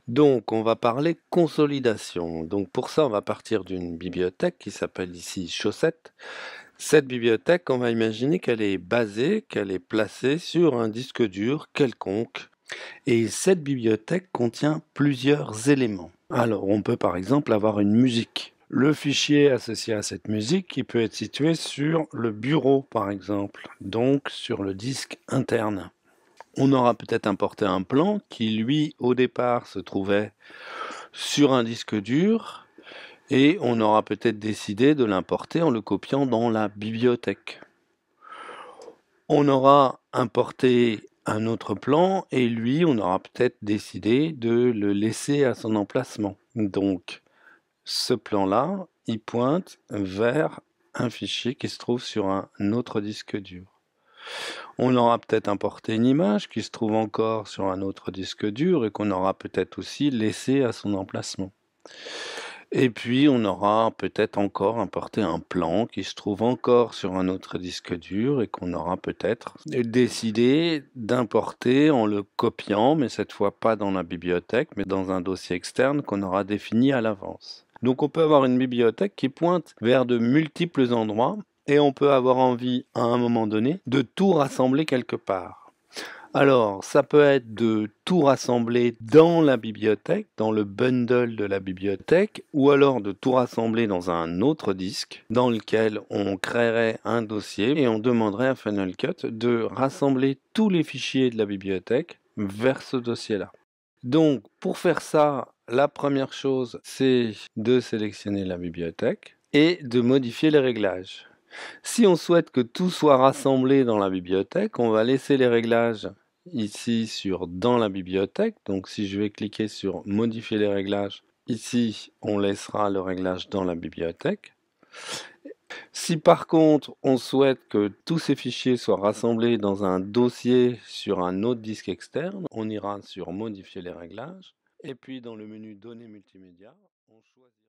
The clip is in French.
Donc, on va parler consolidation. Donc, pour ça, on va partir d'une bibliothèque qui s'appelle ici Chaussette. Cette bibliothèque, on va imaginer qu'elle est basée, qu'elle est placée sur un disque dur quelconque. Et cette bibliothèque contient plusieurs éléments. Alors, on peut par exemple avoir une musique. Le fichier associé à cette musique qui peut être situé sur le bureau, par exemple, donc sur le disque interne. On aura peut-être importé un plan qui, lui, au départ, se trouvait sur un disque dur et on aura peut-être décidé de l'importer en le copiant dans la bibliothèque. On aura importé un autre plan et lui, on aura peut-être décidé de le laisser à son emplacement. Donc, ce plan-là, il pointe vers un fichier qui se trouve sur un autre disque dur. On aura peut-être importé une image qui se trouve encore sur un autre disque dur et qu'on aura peut-être aussi laissé à son emplacement. Et puis on aura peut-être encore importé un plan qui se trouve encore sur un autre disque dur et qu'on aura peut-être décidé d'importer en le copiant, mais cette fois pas dans la bibliothèque, mais dans un dossier externe qu'on aura défini à l'avance. Donc on peut avoir une bibliothèque qui pointe vers de multiples endroits et on peut avoir envie à un moment donné de tout rassembler quelque part. Alors, ça peut être de tout rassembler dans la bibliothèque, dans le bundle de la bibliothèque, ou alors de tout rassembler dans un autre disque dans lequel on créerait un dossier et on demanderait à Final Cut de rassembler tous les fichiers de la bibliothèque vers ce dossier-là. Donc, pour faire ça, la première chose, c'est de sélectionner la bibliothèque et de modifier les réglages. Si on souhaite que tout soit rassemblé dans la bibliothèque, on va laisser les réglages ici sur dans la bibliothèque. Donc si je vais cliquer sur modifier les réglages, ici on laissera le réglage dans la bibliothèque. Si par contre on souhaite que tous ces fichiers soient rassemblés dans un dossier sur un autre disque externe, on ira sur modifier les réglages et puis dans le menu données multimédia, on choisit